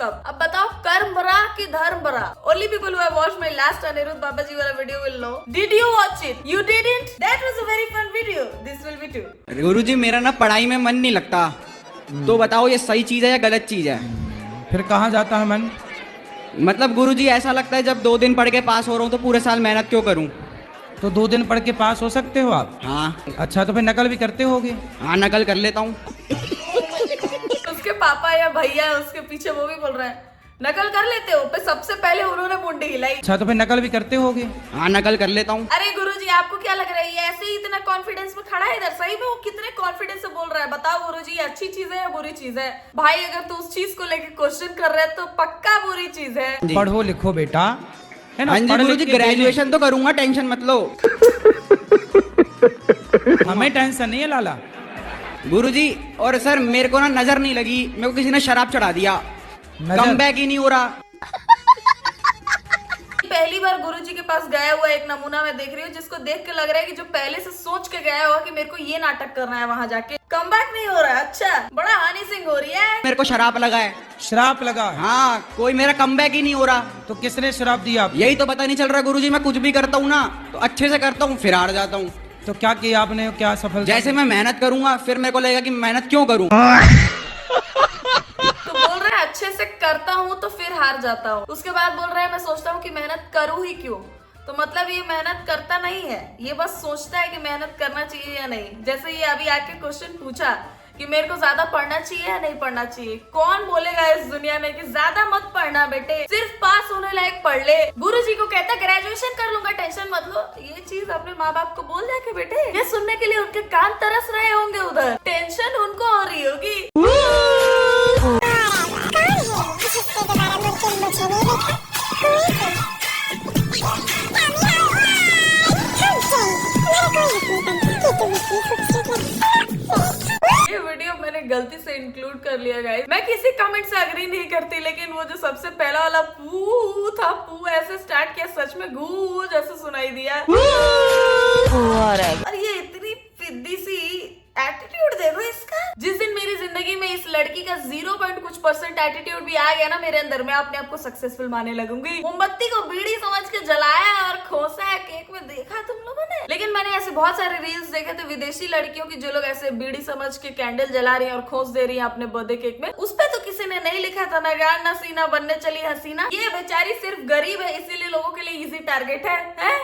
सब। अब बताओ कर्म बरा कि धर्म बरा? Only people who have watched my last Anirudh Babaji वाला video will know. Did you watch it? You didn't? That was a very fun video. This will be too. गुरुजी मेरा ना पढ़ाई में मन नहीं लगता, तो बताओ ये सही चीज है या गलत चीज है? फिर कहाँ जाता है मन? मतलब गुरुजी ऐसा लगता है जब 2 दिन पढ़ के पास हो रहा हूँ तो पूरे साल मेहनत क्यों करूँ? तो 2 दिन पढ़ के पास हो सकते हो आप? हाँ। अच्छा, तो फिर नकल भी करते होगे? हाँ, नकल कर लेता हूँ। उसके पापा या भैया उसके पीछे वो भी बोल रहे हैं नकल कर लेते हो, पे सबसे पहले उन्होंने मुंडी हिलाई। अच्छा, तो फिर नकल भी करते होगे? हाँ, नकल कर लेता हूँ। अरे गुरुजी आपको क्या लग रहा है ये ऐसे ही इतना कॉन्फिडेंस में खड़ा है इधर? सही में वो कितने कॉन्फिडेंस से बोल रहा है? बताओ गुरुजी अच्छी चीज है या बुरी चीज है? भाई अगर तू उस चीज को लेके क्वेश्चन कर रहा है तो पक्का बुरी चीज है। पढ़ो लिखो बेटा, है ना? हाँ जी गुरुजी, ग्रेजुएशन तो करूंगा, टेंशन मत लो। हमें टेंशन नहीं है लाला। गुरुजी और सर मेरे को ना नजर नहीं लगी, मेरे को किसी ने शराब चढ़ा दिया, कम बैक ही नहीं हो रहा। पहली बार गुरुजी के पास गया हुआ एक नमूना मैं देख रही हूँ जिसको देख के लग रहा है कि जो पहले से सोच के गया हुआ कि मेरे को ये नाटक करना है, वहाँ जाके कम बैक नहीं हो रहा है। अच्छा, बड़ा हनी सिंह हो रही है। मेरे को शराब लगा है। शराब लगा? हाँ, कोई मेरा कम बैक ही नहीं हो रहा। तो किसने शराब दिया आपको? यही तो पता नहीं चल रहा गुरुजी, मैं कुछ भी करता हूँ ना तो अच्छे से करता हूँ, फिर हार जाता हूँ। तो क्या किया आपने, क्या सफल? जैसे मैं मेहनत करूंगा फिर मेरे को लगेगा कि मेहनत क्यों करूं। तो बोल रहा है अच्छे से करता हूँ तो फिर हार जाता हूँ, उसके बाद बोल रहा है मैं सोचता हूँ कि मेहनत करूँ ही क्यों। तो मतलब ये मेहनत करता नहीं है, ये बस सोचता है कि मेहनत करना चाहिए या नहीं। जैसे ये अभी आके क्वेश्चन पूछा कि मेरे को ज्यादा पढ़ना चाहिए या नहीं पढ़ना चाहिए, कौन बोलेगा इस दुनिया में कि ज्यादा मत पढ़ना बेटे, सिर्फ पास होने लायक पढ़ ले। गुरुजी को कहता ग्रेजुएशन कर लूंगा, टेंशन मत लो। ये चीज अपने माँ बाप को बोल जाके बेटे, ये सुनने के लिए उनके कान तरस रहे होंगे, उधर टेंशन उनको हो रही होगी। ये वीडियो मैंने गलती से इंक्लूड कर लिया गाइस। मैं किसी कमेंट से अग्री नहीं करती, लेकिन वो जो सबसे पहला वाला पू था, पू ऐसे स्टार्ट किया, सच में गू जैसे सुनाई दिया। और ये इतनी फिद्दी सी एटीट्यूड देखो इसका। जिस दिन मेरी जिंदगी में इस लड़की का 0% एटीट्यूड भी आ गया ना मेरे अंदर, मैं अपने आप को सक्सेसफुल मानने लगूंगी। मोमबत्ती को बीड़ी समझ के जलाया और खोसा है केक में, देखा तुम लोगों ने? लेकिन मैंने ऐसे बहुत सारे रील्स देखे थे विदेशी लड़कियों की, जो लोग ऐसे बीड़ी समझ के कैंडल जला रही है और खोस दे रही है अपने बर्थडे केक में। उस पे तो किसी ने नहीं लिखा था ना गान ना सीना बनने चली हसीना। ये बेचारी सिर्फ गरीब है इसीलिए लोगों के लिए इजी टारगेट है?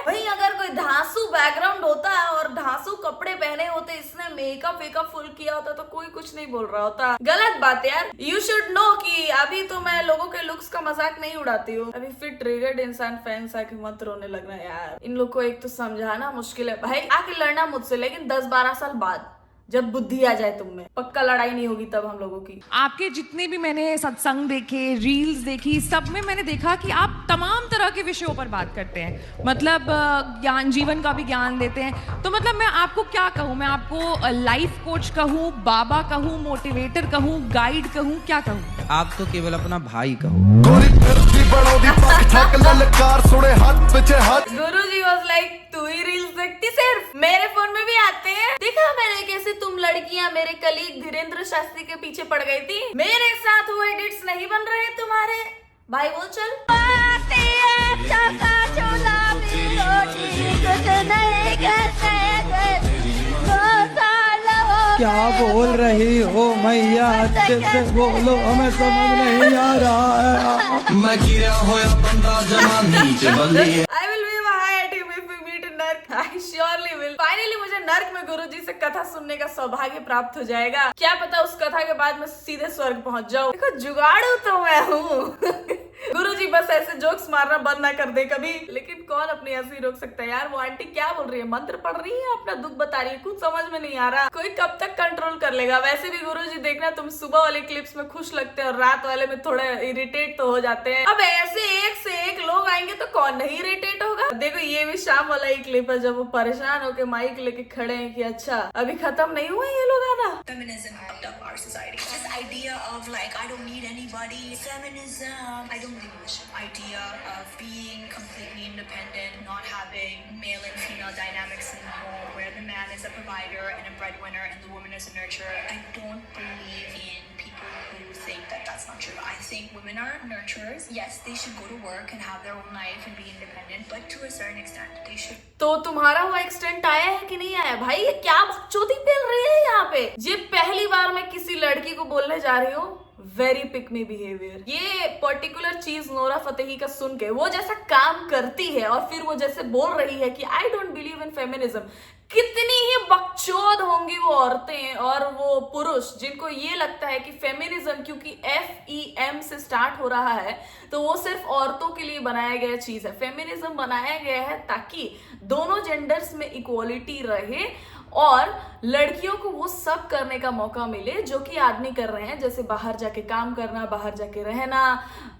भाई अगर कोई धांसू बैकग्राउंड होता और धांसू कपड़े पहने होते, इसने मेकअप वेकअप फुल किया होता तो कोई कुछ नहीं बोल रहा होता। गलत बात यार। यू शुड नो कि अभी तो मैं लोगों के लुक्स का मजाक नहीं उड़ाती हूँ। अभी फिर ट्रिगर्ड इंसान फैंस आके मत रोने लगना यार। इन लोग को एक तो समझाना मुश्किल है भाई, आके लड़ना मुझसे, लेकिन 10-12 साल बाद जब बुद्धि आ जाए तुम में, पक्का लड़ाई नहीं होगी तब हम लोगों की। आपके जितने भी मैंने सत्संग देखे, रील्स देखी, सब में मैंने देखा कि आप तमाम तरह के विषयों पर बात करते हैं। मतलब ज्ञान, जीवन का भी ज्ञान देते हैं। तो मतलब मैं आपको क्या कहूँ, मैं आपको लाइफ कोच कहूँ, बाबा कहूँ, मोटिवेटर कहूँ, गाइड कहूँ, क्या कहूँ? आप तो केवल अपना भाई कहो। गुरुजी वाज लाइक तू ही रील्स देखती सिर्फ, मेरे फोन में भी आते हैं। देखा मैंने कैसे तुम लड़कियां मेरे कलीग धीरेन्द्र शास्त्री के पीछे पड़ गई थी। मेरे साथ वो एडिट्स नहीं बन रहे तुम्हारे भाई, बोल चल। क्या बोल रही हो मैया, अच्छे से बोलो, हमें समझ नहीं आ रहा है। मैं गिरा होया बंदा जमानी च बल्ली। I will be a high team if we meet in Narc. I surely will. Finally मुझे नर्क में गुरुजी से कथा सुनने का सौभाग्य प्राप्त हो जाएगा। क्या पता उस कथा के बाद मैं सीधे स्वर्ग पहुंच जाऊं। देखो जुगाड़ू तो मैं हूँ। गुरुजी बस ऐसे जोक्स मारना बंद ना कर दे कभी। लेकिन कौन अपनी हंसी रोक सकता है यार? वो आंटी क्या बोल रही है, मंत्र पढ़ रही है, अपना दुख बता रही है, कुछ समझ में नहीं आ रहा। कोई कब तक कंट्रोल कर लेगा? वैसे भी गुरुजी देखना, तुम सुबह वाले क्लिप्स में खुश लगते हैं और रात वाले में थोड़ा इरिटेट तो हो जाते हैं। अब ऐसे एक से एक लोग आएंगे तो कौन नहीं इरिटेट होगा? देखो ये भी शाम वाला ही क्लिप है जब वो परेशान होके माइक लेके खड़े हैं कि अच्छा अभी खत्म नहीं हुआ ये लोग आना। Feminism fucked up our society. This idea of like I don't need anybody. Feminism. I don't believe in this idea of being completely independent, not having male and female dynamics in the home where the man is a provider and a breadwinner and the woman is a nurturer. I don't believe in people who think that that's not true. I think women are nurturers. Yes, they should go to work and have their own life and be independent, but to a certain extent, they should. तो तुम्हारा वो extent आया है कि नहीं आया? भाई ये क्या बकचोदी पेल रही है यहाँ पे? ये पहली बार मैं किसी लड़की को बोलने जा रही हूँ वेरी पिक मी बिहेवियर। ये पर्टिकुलर चीज नोरा फतेही का सुन के वो जैसा काम करती है और फिर वो जैसे बोल रही है कि I don't believe in feminism, कितनी ही बकचोद होंगी वो औरतें और वो पुरुष जिनको ये लगता है कि फेमिनिज्म क्योंकि FEM से स्टार्ट हो रहा है तो वो सिर्फ औरतों के लिए बनाया गया चीज है। फेमिनिज्म बनाया गया है ताकि दोनों जेंडर्स में इक्वालिटी रहे और लड़कियों को वो सब करने का मौका मिले जो कि आदमी कर रहे हैं, जैसे बाहर जाके काम करना, बाहर जाके रहना,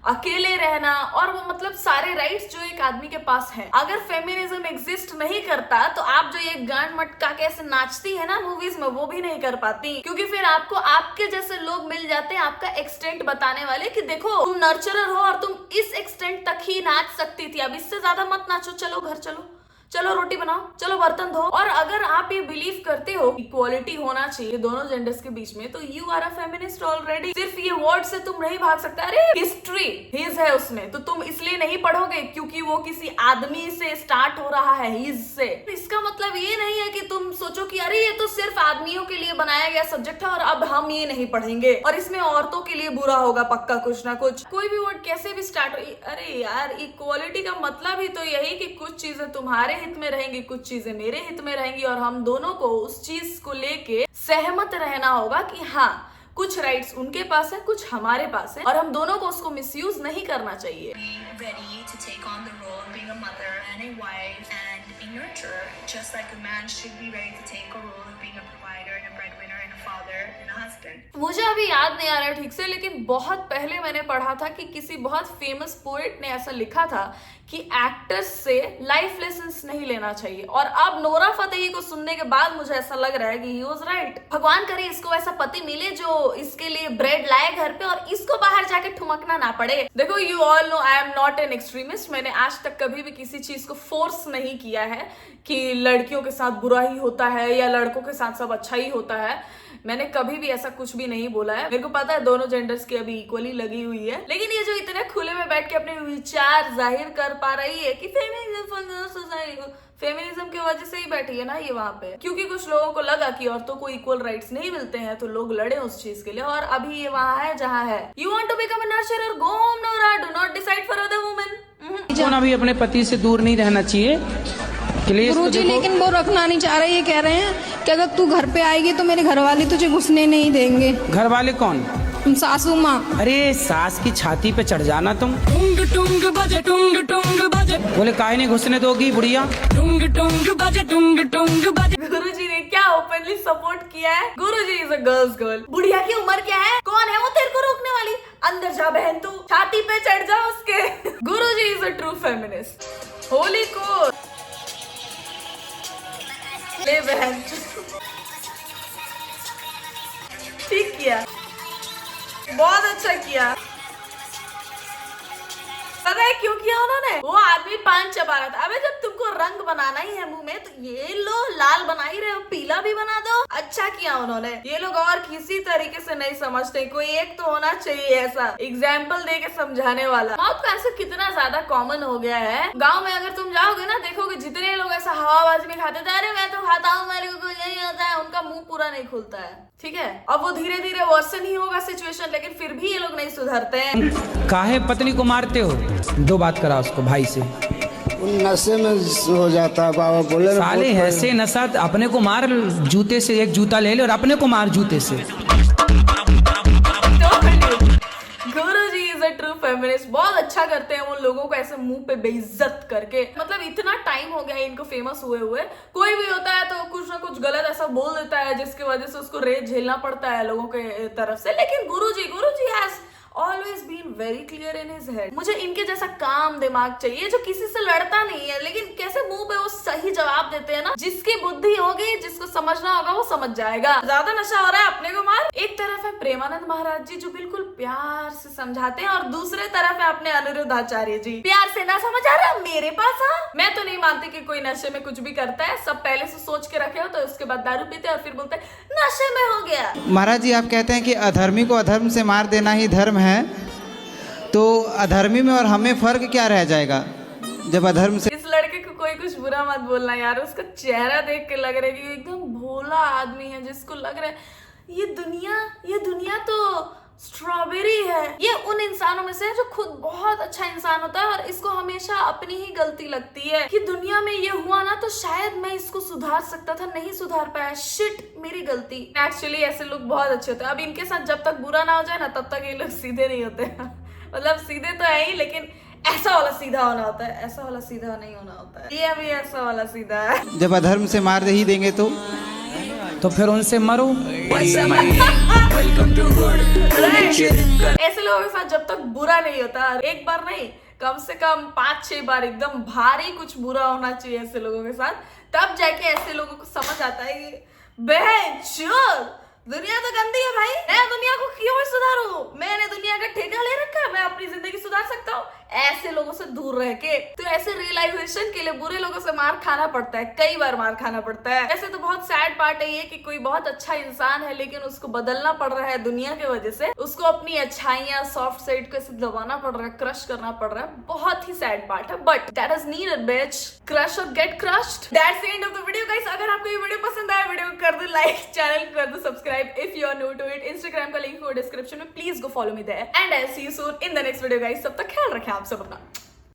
अकेले रहना और वो मतलब सारे राइट्स जो एक आदमी के पास है। अगर फेमिनिज्म एग्जिस्ट नहीं करता तो आप जो ये गांड मटका के ऐसे नाचती है ना मूवीज में वो भी नहीं कर पाती, क्योंकि फिर आपको आपके जैसे लोग मिल जाते हैं आपका एक्सटेंट बताने वाले कि देखो तुम नर्चरर हो और तुम इस एक्सटेंट तक ही नाच सकती थी, अब इससे ज्यादा मत नाचो, चलो घर चलो, चलो रोटी बनाओ, चलो बर्तन धो। और अगर आप ये बिलीव करते हो इक्वालिटी होना चाहिए दोनों जेंडर्स के बीच में तो you are a feminist already. सिर्फ ये वर्ड से तुम नहीं भाग सकते। अरे हिस्ट्री हिज है उसमें तो तुम इसलिए नहीं पढ़ोगे क्योंकि वो किसी आदमी से स्टार्ट हो रहा है, हिज से। इसका मतलब ये नहीं है कि तुम सोचो कि अरे ये तो सिर्फ आदमियों के लिए बनाया गया सब्जेक्ट है और अब हम ये नहीं पढ़ेंगे और इसमें औरतों के लिए बुरा होगा पक्का कुछ ना कुछ। कोई भी वर्ड कैसे भी स्टार्ट हो, अरे यार इक्वालिटी का मतलब ही तो यही कि कुछ चीजें तुम्हारे हित में रहेंगी, कुछ चीजें मेरे हित में रहेंगी और हम दोनों को उस चीज को लेके सहमत रहना होगा कि हाँ कुछ राइट्स उनके पास है, कुछ हमारे पास है और हम दोनों को उसको मिसयूज नहीं करना चाहिए। Be ready to take on the role of being a mother and a wife and a nurturer, just like a man should be ready to take a role of being a provider and a breadwinner and a father and a husband. मुझे अभी याद नहीं आ रहा ठीक से, लेकिन बहुत पहले मैंने पढ़ा था कि किसी बहुत फेमस पोएट ने ऐसा लिखा था कि एक्टर्स से लाइफ लेसन्स नहीं लेना चाहिए और अब नोरा फतेही को सुनने के बाद मुझे ऐसा लग रहा है कि ही वाज राइट। भगवान करे इसको ऐसा पति मिले जो इसके लिए ब्रेड लाए घर पे और इसको बाहर जाके ठुमकना ना पड़े। देखो you all know I am not an extremist. मैंने आज तक कभी भी किसी चीज को फोर्स नहीं किया है कि लड़कियों के साथ बुरा ही होता है या लड़कों के साथ सब अच्छा ही होता है। मैंने कभी भी ऐसा कुछ भी नहीं बोला है। मेरे को पता है दोनों जेंडर्स की अभी इक्वली लगी हुई है, लेकिन ये जो इतने खुले में बैठ के अपने विचार जाहिर कर पा रही है कि फेमिनिज्म की वजह से ही बैठी है ना ये वहां पे, क्योंकि कुछ लोगों को लगा कि औरतों को इक्वल राइट्स नहीं मिलते हैं तो लोग लड़े उस चीज के लिए और अभी ये वहां है जहां है। You want to become a nurturer, go home Nora, do not decide for other women. कौन अभी अपने पति से दूर नहीं रहना चाहिए। गुरुजी लेकिन वो रखना नहीं चाह रहे, ये कह रहे हैं कि अगर तू घर पे आएगी तो मेरे घर वाले तुझे घुसने नहीं देंगे। घर वाले कौन? सासू माँ। अरे सास की छाती पे चढ़ जाना तुम। बोले काहे नहीं घुसने दोगी बुढ़िया। गुरुजी ने क्या ओपनली सपोर्ट किया है। गुरुजी इज अ गर्ल्स गर्ल। बुढ़िया की उम्र क्या है, कौन है वो तेरे को रोकने वाली? अंदर जा बहन तू, छाती पे चढ़ जा उसके। Guruji is a true feminist. Holi को ले बहन, ठीक किया, बहुत अच्छा किया। पता है क्यों किया उन्होंने? वो आदमी पान चबा रहा था। अबे जब तुमको रंग बनाना ही है मुंह में तो ये लो लाल बना ही रहे हो, पीला भी बना दो। अच्छा किया उन्होंने। ये लोग और किसी तरीके से नहीं समझते, कोई एक तो होना चाहिए ऐसा एग्जाम्पल दे के समझाने वाला। माउथ कैंसर कितना ज्यादा कॉमन हो गया है। गाँव में अगर तुम जाओगे ना देखोगे जितने लोग ऐसा हवाबाजी में खाते थे, अरे मैं तो खाता हूँ मेरे को यही होता है, उनका मुंह पूरा नहीं खुलता है। ठीक है, अब वो धीरे धीरे वर्सन ही होगा सिचुएशन, लेकिन फिर भी ये लोग नहीं सुधरते हैं। काहे पत्नी को मारते हो? दो बात करा उसको भाई से। नशे में हो जाता है बाबा बोले साले ऐसे नशा, अपने को मार जूते से, एक जूता ले ले और अपने को मार जूते से। गुरुजी इज अ ट्रू फेमिनिस्ट। बहुत अच्छा करते हैं वो लोगों को ऐसे मुंह पे बेइज्जत करके। मतलब इतना टाइम हो गया है इनको फेमस हुए हुए, कोई भी होता है तो कुछ ना कुछ गलत ऐसा बोल देता है जिसकी वजह से उसको रेट झेलना पड़ता है लोगों के तरफ से। लेकिन गुरुजी has always been very clear in his head। मुझे इनके जैसा काम दिमाग चाहिए जो किसी से लड़ता नहीं है, लेकिन कैसे मुंह पे वो सही जवाब देते हैं ना। जिसकी बुद्धि होगी, जिसको समझना होगा वो समझ जाएगा। ज्यादा नशा हो रहा है अपने को मार। एक तरफ है प्रेमानंद महाराज जी जो बिल्कुल प्यार से समझाते हैं और दूसरे तरफ है अपने अनिरुद्धाचार्य जी। प्यार से ना समझ आ रहा मेरे पास आ। मैं तो नहीं मानती कि कोई नशे में कुछ भी करता है। सब पहले से सोच के रखे हो तो उसके बाद दारू पीते और फिर बोलते नशे में हो गया। महाराज जी आप कहते हैं कि अधर्मी को अधर्म से मार देना ही धर्म है, तो अधर्मी में और हमें फर्क क्या रह जाएगा जब अधर्म से। इस लड़के को कोई कुछ बुरा मत बोलना यार, उसका चेहरा देख के लग रहा है कि एकदम भोला आदमी है, जिसको लग रहा है ये दुनिया तो स्ट्रॉबेरी है। ये उन इंसानों में से है जो खुद बहुत अच्छा इंसान होता है और इसको हमेशा अपनी ही गलती लगती है कि दुनिया में ये हुआ ना तो शायद मैं इसको सुधार सकता था, नहीं सुधार पाया, शिट मेरी गलती। एक्चुअली ऐसे लोग बहुत अच्छे होते हैं। अब इनके साथ जब तक बुरा ना हो जाए ना तब तक ये लोग सीधे नहीं होते मतलब सीधे तो है ही, लेकिन ऐसा वाला सीधा होना होता है, ऐसा वाला सीधा नहीं होना होता है। ये अभी ऐसा वाला सीधा है। जब अधर्म से मार ही देंगे तो फिर उनसे मरो। ऐसे लोगों के साथ जब तक बुरा नहीं होता, एक बार नहीं कम से कम 5-6 बार एकदम भारी कुछ बुरा होना चाहिए ऐसे लोगों के साथ, तब जाके ऐसे लोगों को समझ आता है कि बहन दुनिया तो गंदी है भाई, मैं दुनिया को क्यों सुधारूं, मैंने दुनिया का ठेका ले रखा है, मैं अपनी जिंदगी सुधार सकता हूँ। ऐसे लोगों से दूर रह के तो ऐसे रियलाइजेशन के लिए बुरे लोगों से मार खाना पड़ता है, कई बार मार खाना पड़ता है। ऐसे तो बहुत सैड पार्ट है ये कि कोई बहुत अच्छा इंसान है लेकिन उसको बदलना पड़ रहा है दुनिया की वजह से, उसको अपनी अच्छाइयां सॉफ्ट साइड को ऐसे दबाना पड़ रहा है, क्रश करना पड़ रहा है, बहुत ही सैड पार्ट है, but that is needed bitch, crush और get crushed. That's the end of the video guys. अगर आपको ये वीडियो पसंद आया वीडियो को कर दो लाइक, चैनल को कर दो subscribe if you are new to it. Instagram का लिंक हो डिस्क्रिप्शन में, please go follow me there and I see you soon in the next video guys. तब तक ख्याल रखें आप सब अपना।